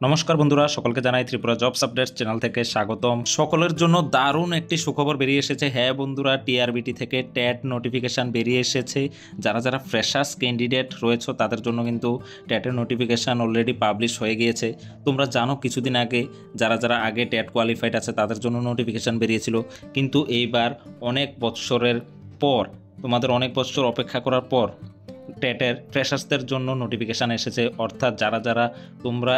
নমস্কার বন্ধুরা, সকলকে জানাই ত্রিপুরা জবস আপডেটস চ্যানেল থেকে স্বাগতম। সকলের জন্য দারুণ একটি সুখবর বেরিয়ে এসেছে। হ্যাঁ বন্ধুরা, টিআরবিটি থেকে ট্যাট নোটিফিকেশান বেরিয়ে এসেছে। যারা যারা ফ্রেশার্স ক্যান্ডিডেট রয়েছে তাদের জন্য কিন্তু ট্যাটের নোটিফিকেশান অলরেডি পাবলিশ হয়ে গিয়েছে। তোমরা জানো কিছুদিন আগে যারা যারা আগে ট্যাট কোয়ালিফাইড আছে তাদের জন্য নোটিফিকেশান বেরিয়েছিল, কিন্তু এইবার অনেক বছরের পর, তোমাদের অনেক বছর অপেক্ষা করার পর টেটের ফ্রেশার্সদের জন্য নোটিফিকেশান এসেছে। অর্থাৎ যারা যারা তোমরা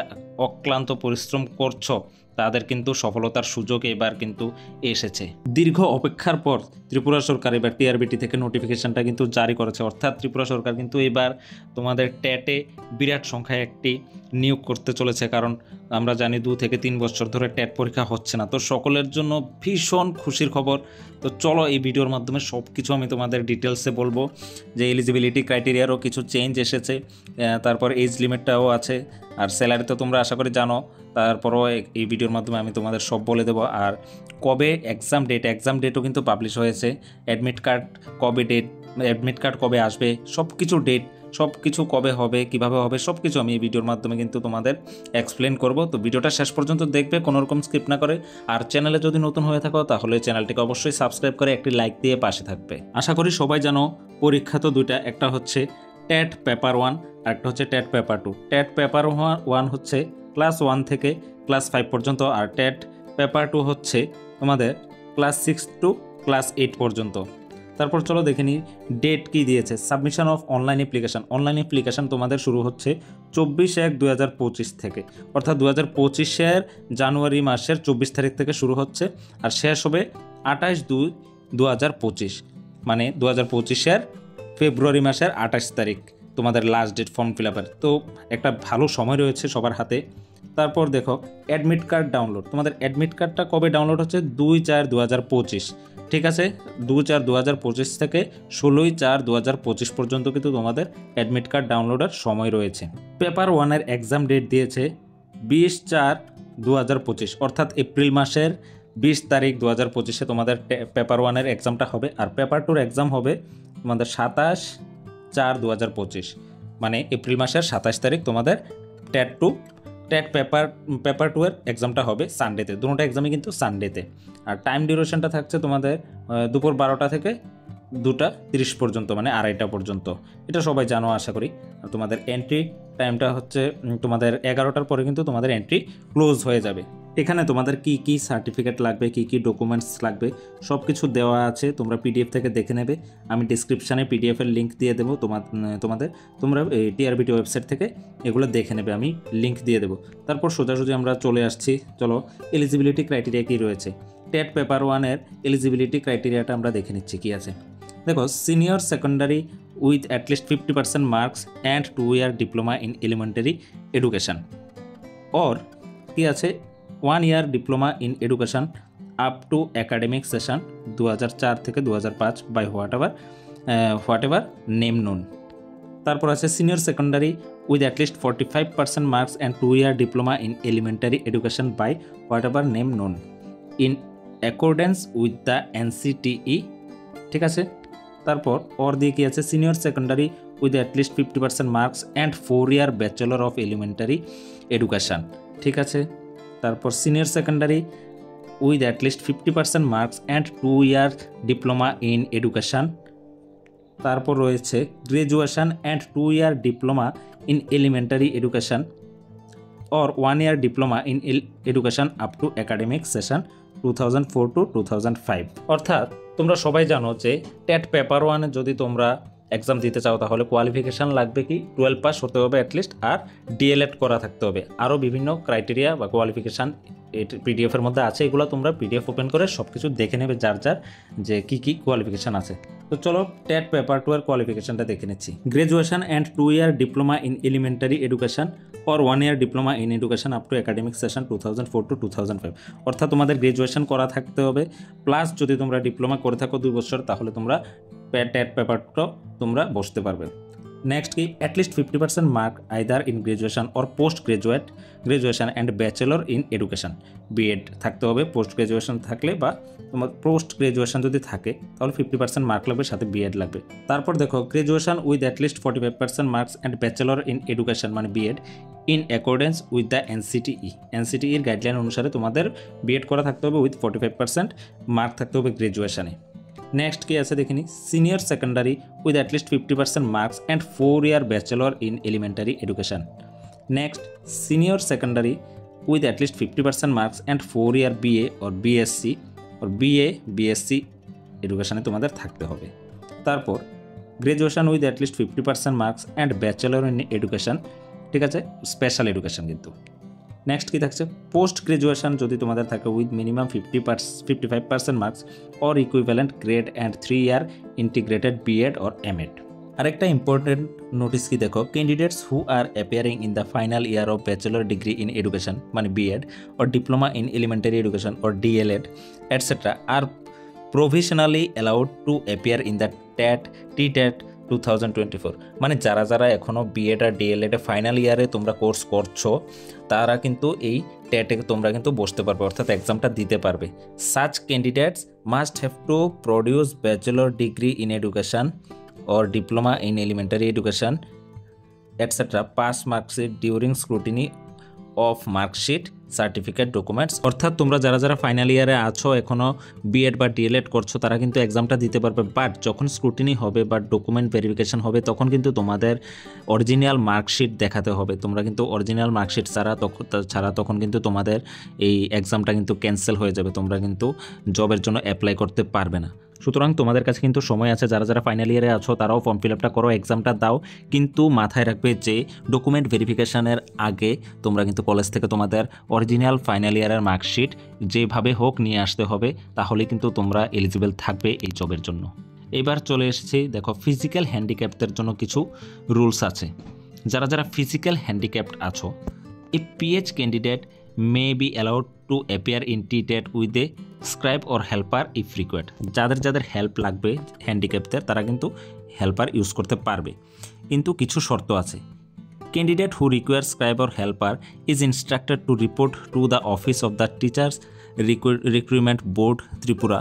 অক্লান্ত পরিশ্রম করছো তাদের কিন্তু সফলতার সুযোগ এবার কিন্তু এসেছে। দীর্ঘ অপেক্ষার পর ত্রিপুরা সরকার এবার টিআরবিটি থেকে নোটিফিকেশানটা কিন্তু জারি করেছে। অর্থাৎ ত্রিপুরা সরকার কিন্তু এবার তোমাদের টেটে বিরাট সংখ্যায় একটি নিয়োগ করতে চলেছে, কারণ আমরা জানি 2 থেকে 3 বছর ধরে টেট পরীক্ষা হচ্ছে না। তো সকলের জন্য ভীষণ খুশির খবর। তো চলো এই ভিডিওর মাধ্যমে সব কিছু আমি তোমাদের ডিটেলসে বলবো, যে এলিজিবিলিটি ক্রাইটেরিয়ারও কিছু চেঞ্জ এসেছে, তারপর এজ লিমিটটাও আছে, আর স্যালারি তো তোমরা আশা করি জানো। তারপরও এই ভিডিওর মাধ্যমে আমি তোমাদের সব বলে দেবো। আর কবে এক্সাম ডেটও কিন্তু পাবলিশ হয়েছে। অ্যাডমিট কার্ড কবে আসবে, সব কিছু কবে হবে, কিভাবে হবে, সব কিছু আমি এই ভিডিওর মাধ্যমে কিন্তু তোমাদের এক্সপ্লেন করব। তো ভিডিওটা শেষ পর্যন্ত দেখবে, কোনো রকম স্কিপ না করে। আর চ্যানেলে যদি নতুন হয়ে থাকো তাহলে চ্যানেলটিকে অবশ্যই সাবস্ক্রাইব করে একটি লাইক দিয়ে পাশে থাকবে। আশা করি সবাই জানো পরীক্ষা তো দুইটা, একটা হচ্ছে ট্যাট পেপার 1 আর একটা হচ্ছে ট্যাট পেপার 2। ট্যাট পেপার 1 হচ্ছে ক্লাস 1 থেকে ক্লাস 5 পর্যন্ত, আর ট্যাট পেপার 2 হচ্ছে তোমাদের ক্লাস 6 টু ক্লাস 8 পর্যন্ত। তারপর চলো দেখে নিই ডেট কী দিয়েছে। সাবমিশন অফ অনলাইন অ্যাপ্লিকেশান তোমাদের শুরু হচ্ছে 24/1/2025 থেকে, অর্থাৎ 2025-এর জানুয়ারি মাসের 24 তারিখ থেকে শুরু হচ্ছে, আর শেষ হবে 28/2/2025, মানে 2025-এর ফেব্রুয়ারি মাসের 28 তারিখ তোমাদের লাস্ট ডেট ফর্ম ফিল আপের। তো একটা ভালো সময় রয়েছে সবার হাতে। তারপর দেখো অ্যাডমিট কার্ড ডাউনলোড। তোমাদের অ্যাডমিট কার্ডটা কবে ডাউনলোড হচ্ছে? 2/4/2025, ঠিক আছে। 2/4/2025 থেকে 16/4/2025 পর্যন্ত কিন্তু তোমাদের অ্যাডমিট কার্ড ডাউনলোডের সময় রয়েছে। পেপার 1-এর এক্সাম ডেট দিয়েছে 20/4/2025, অর্থাৎ এপ্রিল মাসের 20 তারিখ 2025-এ তোমাদের পেপার 1-এর এক্সামটা হবে। আর পেপার 2-র এক্সাম হবে তোমাদের 27/4/2025, মানে এপ্রিল মাসের 27 তারিখ তোমাদের ট্যাট পেপার 2-এর এক্সামটা হবে সানডেতে। দুটোটা এক্সামই কিন্তু সানডেতে। আর টাইম ডিউরেশনটা থাকছে তোমাদের দুপুর 12টা থেকে 2:30 পর্যন্ত, মানে 2:30টা পর্যন্ত। এটা সবাই জানো আশা করি। আর তোমাদের এন্ট্রি টাইমটা হচ্ছে তোমাদের 11টার পরে কিন্তু তোমাদের এন্ট্রি ক্লোজ হয়ে যাবে। এখানে তোমাদের কি কি সার্টিফিকেট লাগবে, কি কি ডকুমেন্টস লাগবে সব কিছু দেওয়া আছে, তোমরা পিডিএফ থেকে দেখে নেবে। আমি ডিসক্রিপশানে পিডিএফের লিঙ্ক দিয়ে দেবো তোমরা টিআরবিটি ওয়েবসাইট থেকে এগুলো দেখে নেবে, আমি লিঙ্ক দিয়ে দেবো। তারপর সোজাসুজি আমরা চলে আসছি। চলো এলিজিবিলিটি ক্রাইটেরিয়া কী রয়েছে। ট্যাট পেপার 1-এর এলিজিবিলিটি ক্রাইটেরিয়াটা আমরা দেখে নিচ্ছি কী আছে। দেখো, senior secondary with at least 50% marks and 2-year diploma in elementary education, or কী আছে 1 year diploma in education up to academic session 2004 থেকে 2005 by whatever name known. তারপর আছে senior secondary with at least 45% marks and 2-year diploma in elementary education by whatever name known in accordance with the NCTE, ঠিক আছে। তারপর or দিয়ে কি আছে, senior secondary with at least 50% marks and 4-year bachelor of elementary education, ঠিক আছে। তারপর senior secondary with at least 50% marks and 2-year diploma in education. তারপর রয়েছে graduation and 2-year diploma in elementary education or 1 year diploma in education up to academic session 2004 to 2005। অর্থাৎ তোমরা সবাই জানো যে ট্যাট পেপার 1 যদি তোমরা এক্সাম দিতে চাও তাহলে কোয়ালিফিকেশান লাগবে কি 12 পাস হতে হবে অ্যাটলিস্ট, আর ডিএলএড করা থাকতে হবে। আরও বিভিন্ন ক্রাইটেরিয়া বা কোয়ালিফিকেশান পিডিএফের মধ্যে আছে, এগুলো তোমরা পিডিএফ ওপেন করে সব কিছু দেখে নেবে যার যে কী কী কোয়ালিফিকেশান আছে। তো চলো ট্যাট পেপার 2-এর কোয়ালিফিকেশানটা দেখে নিচ্ছি। Graduation and 2-year diploma in elementary education or 1 year diploma in education up two academic session 2004 to 2005, অর্থাৎ তোমাদের গ্রাজুয়েশন করা থাকতে হবে, প্লাস যদি তোমরা ডিপ্লোমা করে থাকো 2 বছর তাহলে তোমরা ট্যাট পেপারটা তোমরা বসতে পারবে। नेक्स्ट की at least 50% mark either in graduation और post graduation and bachelor in education BEd থাকতে হবে পোস্ট গ্রাজুয়েশন থাকলে বা তোমার পোস্ট গ্রাজুয়েশন যদি থাকে তাহলে 50% মার্ক লাগবে সাথে বিএড লাগবে। তারপর দেখো graduation with at least 45% marks and bachelor in education মানে BEd in accordance with the এনসিটিইর গাইডলাইন অনুসারে তোমাদের বিএড করা থাকতে হবে উইথ 45% মার্ক থাকতে হবে গ্রাজুয়েশনে। नेक्स्ट की আছে দেখিনি senior secondary with at least 50% marks and 4 year bachelor in elementary education. Next senior secondary with at least 50% marks and 4 year BA or BSc or BSc এডুকেশনে তোমাদের থাকতে হবে। তারপর graduation with at least 50% marks and bachelor in education, ঠিক আছে, special education কিন্তু। Next কি থাকছে post graduation যদি তোমাদের থাকে with minimum 55% marks or equivalent grade and 3 year integrated BEd or MEd. আরেকটা ইম্পর্টেন্ট নোটিস কি দেখো candidates who are appearing in the final year of bachelor degree in education মানে BEd or diploma in elementary education or DElEd etcetera are provisionally allowed to appear in the TTET 2024 মানে যারা যারা এখনও B Ed আর ডিএলএডে final ইয়ারে তোমরা course করছো তারা কিন্তু এই টেটে তোমরা কিন্তু বসতে পারবে অর্থাৎ এক্সামটা দিতে পারবে। Such candidates must have to produce bachelor degree in education or diploma in elementary education etc pass marksheet during scrutiny of marksheet certificate documents. অর্থাৎ তোমরা যারা যারা ফাইনাল ইয়ারে আছো এখনও বিএড বা ডিএলএড করছো তারা কিন্তু এক্সামটা দিতে পারবে, বাট যখন স্ক্রুটিনি হবে বা ডকুমেন্ট ভেরিফিকেশন হবে তখন কিন্তু তোমাদের অরিজিনাল মার্কশিট দেখাতে হবে। তোমরা কিন্তু অরিজিনাল মার্কশিট ছাড়া তখন কিন্তু তোমাদের এই এক্সামটা কিন্তু ক্যান্সেল হয়ে যাবে, তোমরা কিন্তু জবের জন্য অ্যাপ্লাই করতে পারবে না। সুতরাং তোমাদের কাছে কিন্তু সময় আছে, যারা যারা ফাইনাল ইয়ারে আছো তারাও ফর্ম ফিল আপটা করো, এক্সামটা দাও, কিন্তু মাথায় রাখবে যে ডকুমেন্ট ভেরিফিকেশানের আগে তোমরা কিন্তু কলেজ থেকে তোমাদের অরিজিনাল ফাইনাল ইয়ারের মার্কশিট যেভাবে হোক নিয়ে আসতে হবে, তাহলে কিন্তু তোমরা এলিজিবল থাকবে এই জবের জন্য। এবার চলে এসেছি দেখো ফিজিক্যাল হ্যান্ডিক্যাপদের জন্য কিছু রুলস আছে। যারা যারা ফিজিক্যাল হ্যান্ডিক্যাপড আছো a PH candidate may be allowed to appear in TTET with a scribe or helper if required. যাদের যাদের হেল্প লাগবে হ্যান্ডিক্যাপদের তারা কিন্তু হেল্পার ইউজ করতে পারবে, কিন্তু কিছু শর্ত আছে। Candidate who require scribe or helper is instructed to report to the office of the teachers recruitment board Tripura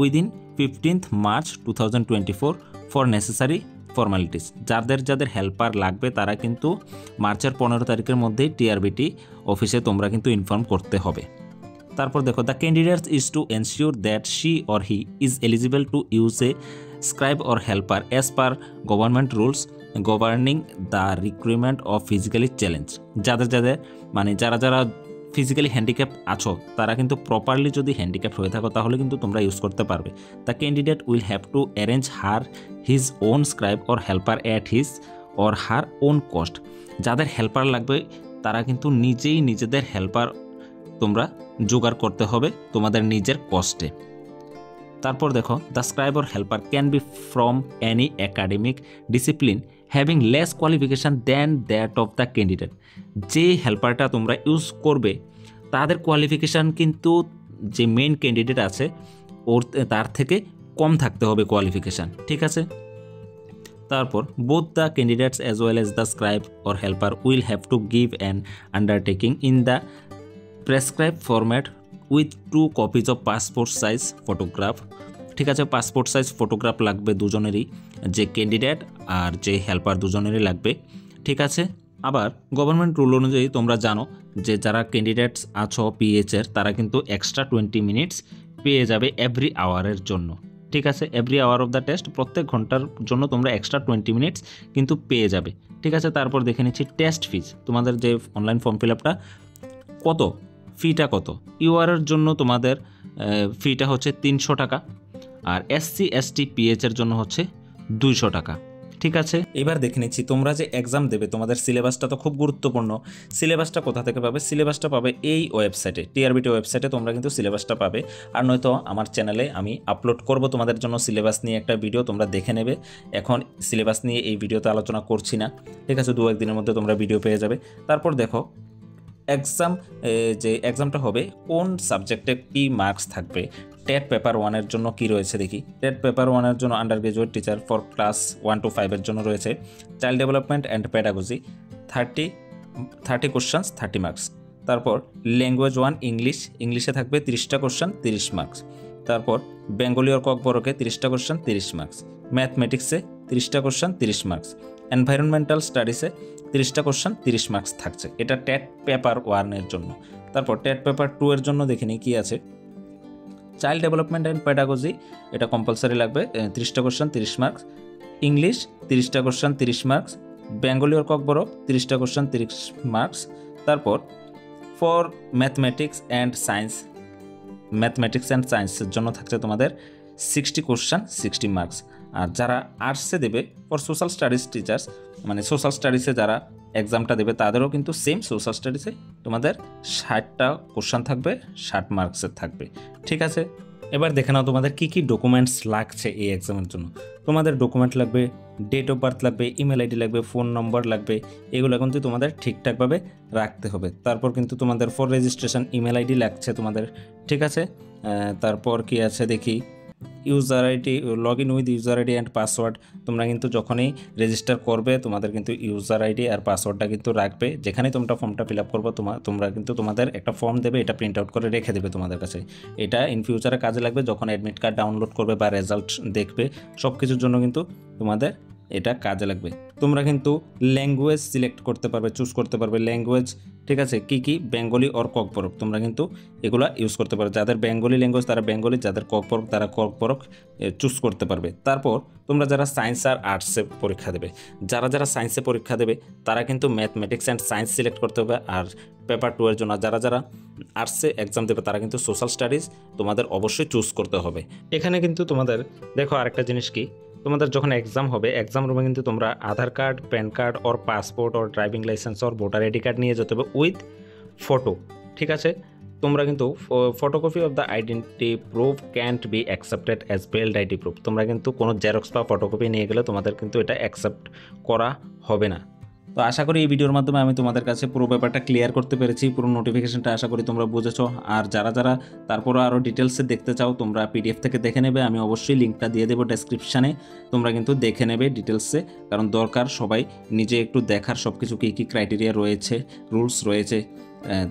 within 15th March 2024 for necessary formalities. যাদের যাদের হেল্পার লাগবে তারা কিন্তু মার্চের 15 তারিখের মধ্যেই টিআরবিটি অফিসে তোমরা কিন্তু ইনফর্ম করতে হবে। তারপর দেখো the candidate is to ensure that she or he is eligible to use a scribe or helper as per government rules governing the recruitment of physically challenge. যারা যারা ফিজিক্যালি হ্যান্ডিক্যাপ আছো তারা কিন্তু প্রপারলি যদি হ্যান্ডিক্যাপ হয়ে থাকো তাহলে কিন্তু তোমরা ইউজ করতে পারবে। The candidate will have to arrange his own scribe or helper at his or her own cost. যাদের হেল্পার লাগবে তারা কিন্তু নিজেই নিজেদের হেল্পার তোমরা জোগাড় করতে হবে তোমাদের নিজের কস্টে। তারপর দেখো the scribe or helper can be from any academic discipline having less qualification than that of the candidate. যে হেল্পারটা তোমরা ইউজ করবে তাদের কোয়ালিফিকেশান কিন্তু যে মেইন ক্যান্ডিডেট আছে তার থেকে কম থাকতে হবে কোয়ালিফিকেশান, ঠিক আছে। তারপর both the candidates as well as the scribe or helper will have to give an undertaking in the prescribe format with 2 copies of passport size photograph, ঠিক আছে। পাসপোর্ট সাইজ ফটোগ্রাফ লাগবে দুজনেরই, যে ক্যান্ডিডেট আর যে helper দুজনেরই লাগবে, ঠিক আছে। আবার গভর্নমেন্ট রুল অনুযায়ী তোমরা জানো যে যারা ক্যান্ডিডেটস আছো পিএইচের তারা কিন্তু এক্সট্রা 20 মিনিটস পেয়ে যাবে এভরি আওয়ারের জন্য, ঠিক আছে। Every hour of the test প্রত্যেক ঘন্টার জন্য তোমরা এক্সট্রা 20 মিনিটস কিন্তু পেয়ে যাবে, ঠিক আছে। তারপর দেখে নিচ্ছি টেস্ট ফিজ। তোমাদের যে অনলাইন ফর্ম ফিল আপটা কত, ফিটা কত। ইউআরের জন্য তোমাদের ফিটা হচ্ছে 300 টাকা, আর এসসি এসটি পিএইচের জন্য হচ্ছে 200 টাকা, ঠিক আছে। এবার দেখে নিচ্ছি তোমরা যে এক্সাম দেবে তোমাদের সিলেবাসটা তো খুব গুরুত্বপূর্ণ। সিলেবাসটা কোথা থেকে পাবে? সিলেবাসটা পাবে এই ওয়েবসাইটে, টিআরবিটি ওয়েবসাইটে তোমরা কিন্তু সিলেবাসটা পাবে। আর নয়তো আমার চ্যানেলে আমি আপলোড করব তোমাদের জন্য সিলেবাস নিয়ে একটা ভিডিও, তোমরা দেখে নেবে। এখন সিলেবাস নিয়ে এই ভিডিওতে আলোচনা করছি না, ঠিক আছে। 2-1 দিনের মধ্যে তোমরা ভিডিও পেয়ে যাবে। তারপর দেখো এক্সামটা হবে কোন সাবজেক্টে কী মার্কস থাকবে, টেট পেপার 1-এর জন্য কি রয়েছে দেখি। টেট পেপার 1-এর জন্য undergraduate teacher for class 1 to 5-এর জন্য রয়েছে child development and pedagogy 30 questions 30 marks. তারপর ল্যাঙ্গুয়েজ 1 ইংলিশে থাকবে 30টা কোশ্চেন 30 মার্কস। তারপর বেঙ্গলি অর ককবরকে 30টা কোশ্চেন 30 মার্কস। ম্যাথমেটিক্সে 30টা কোশ্চেন 30 মার্কস। এনভায়রনমেন্টাল স্টাডিসে 30টা কোশ্চেন 30 মার্কস থাকছে। এটা টেট পেপার 1-এর জন্য। তারপর টেট পেপার 2-এর জন্য দেখে নিই কী আছে। চাইল্ড ডেভেলপমেন্ট অ্যান্ড পেডাগজি এটা কম্পালসারি লাগবে 30টা কোশ্চেন 30 মার্কস। ইংলিশ 30টা question 30 marks. Bengali or Kokborok 30টা কোশ্চেন 30 মার্কস। তারপর ফর ম্যাথমেটিক্স অ্যান্ড সায়েন্সের জন্য থাকছে তোমাদের 60 কোশ্চেন 60 মার্কস। আর যারা আর্টসে দেবে ফর সোশ্যাল স্টাডিজ টিচার্স, মানে সোশ্যাল স্টাডিজে যারা এক্সামটা দেবে তাদেরও কিন্তু সেম সোশ্যাল স্টাডিজে তোমাদের 60টা কোশ্চেন থাকবে, 60 মার্কসের থাকবে। ঠিক আছে, এবার দেখে নাও তোমাদের কী কী ডকুমেন্টস লাগছে এই এক্সামের জন্য। তোমাদের ডকুমেন্ট লাগবে, ডেট অফ বার্থ লাগবে, ইমেল আইডি লাগবে, ফোন নম্বর লাগবে, এগুলো কিন্তু তোমাদের ঠিকঠাকভাবে রাখতে হবে। তারপর কিন্তু তোমাদের ফর রেজিস্ট্রেশন ইমেল আইডি লাগছে তোমাদের। ঠিক আছে, তারপর কি আছে দেখি, user ID, log in with user ID and password. তোমরা কিন্তু যখনই রেজিস্টার করবে তোমাদের কিন্তু ইউজার আইডি আর পাসওয়ার্ডটা কিন্তু রাখবে। যেখানেই তোমরা ফর্মটা ফিল আপ করবো তোমরা কিন্তু তোমাদের একটা ফর্ম দেবে, এটা প্রিন্ট আউট করে রেখে দেবে তোমাদের কাছে। এটা ইন ফিউচারে কাজে লাগবে যখন অ্যাডমিট কার্ড ডাউনলোড করবে বা রেজাল্ট দেখবে, সব কিছুর জন্য কিন্তু তোমাদের এটা কাজে লাগবে। তোমরা কিন্তু ল্যাঙ্গুয়েজ সিলেক্ট করতে পারবে, চুজ করতে পারবে ল্যাঙ্গুয়েজ। ঠিক আছে, কি বেঙ্গলি অর ককবরক তোমরা কিন্তু এগুলা ইউজ করতে পারবে। যাদের বেঙ্গলি ল্যাঙ্গুয়েজ তারা বেঙ্গলি, যাদের ককবরক তারা ককবরক চুজ করতে পারবে। তারপর তোমরা যারা সায়েন্স আর আর্টসে পরীক্ষা দেবে, যারা সায়েন্সে পরীক্ষা দেবে তারা কিন্তু ম্যাথমেটিক্স অ্যান্ড সায়েন্স সিলেক্ট করতে হবে। আর পেপার 2-এর জন্য যারা আর্টসে এক্সাম দেবে তারা কিন্তু সোশ্যাল স্টাডিজ তোমাদের অবশ্যই চুজ করতে হবে। এখানে কিন্তু তোমাদের দেখো আরেকটা জিনিস কি, তোমাদের যখন এক্সাম হবে এক্সাম রুমে কিন্তু তোমরা আধার কার্ড, প্যান কার্ড ওর পাসপোর্ট ওর ড্রাইভিং লাইসেন্স ওর ভোটার আইডি কার্ড নিয়ে যেতে হবে উইথ ফটো। ঠিক আছে, তোমরা কিন্তু photocopy of the identity proof can't be accepted as valid ID proof. তোমরা কিন্তু কোনো জেরক্স বা ফটোকপি নিয়ে গেলে তোমাদের কিন্তু এটা অ্যাকসেপ্ট করা হবে না। তো আশা করি এই ভিডিওর মাধ্যমে আমি তোমাদের কাছে পুরো ব্যাপারটা ক্লিয়ার করতে পেরেছি, পুরো নোটিফিকেশনটা আশা করি তোমরা বুঝেছো। আর যারা তারপরও আরও ডিটেলসে দেখতে চাও তোমরা পিডিএফ থেকে দেখে নেবে, আমি অবশ্যই লিঙ্কটা দিয়ে দেবো ডেসক্রিপশানে, তোমরা কিন্তু দেখে নেবে ডিটেলসে। কারণ দরকার সবাই নিজে একটু দেখার সব কিছু কী ক্রাইটেরিয়া রয়েছে, রুলস রয়েছে,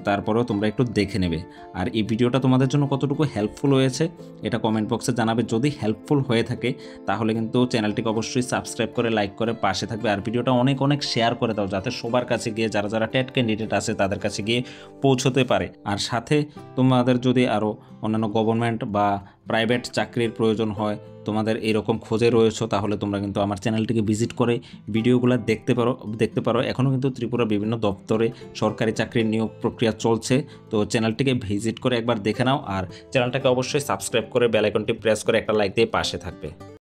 তারপরেও তোমরা একটু দেখে নেবে। আর এই ভিডিওটা তোমাদের জন্য কতটুকু হেল্পফুল হয়েছে এটা কমেন্ট বক্সে জানাবে। যদি হেল্পফুল হয়ে থাকে তাহলে কিন্তু চ্যানেলটিকে অবশ্যই সাবস্ক্রাইব করে লাইক করে পাশে থাকবে। আর ভিডিওটা অনেক শেয়ার করে দাও যাতে সবার কাছে গিয়ে যারা টেট ক্যান্ডিডেট আছে তাদের কাছে গিয়ে পৌঁছতে পারে। আর সাথে তোমাদের যদি আরও অন্যান্য গভর্নমেন্ট বা প্রাইভেট চাকরির প্রয়োজন হয়, তোমাদের এরকম খোঁজে রয়েছো, তাহলে তোমরা কিন্তু আমার চ্যানেলটিকে ভিজিট করে ভিডিওগুলো দেখতে পারো। এখনও কিন্তু ত্রিপুরা বিভিন্ন দপ্তরে সরকারি চাকরির নিয়োগ প্রক্রিয়া চলছে, তো চ্যানেলটিকে ভিজিট করে একবার দেখে নাও। আর চ্যানেলটাকে অবশ্যই সাবস্ক্রাইব করে বেল আইকনটি প্রেস করে একটা লাইক দিয়ে পাশে থাকবে।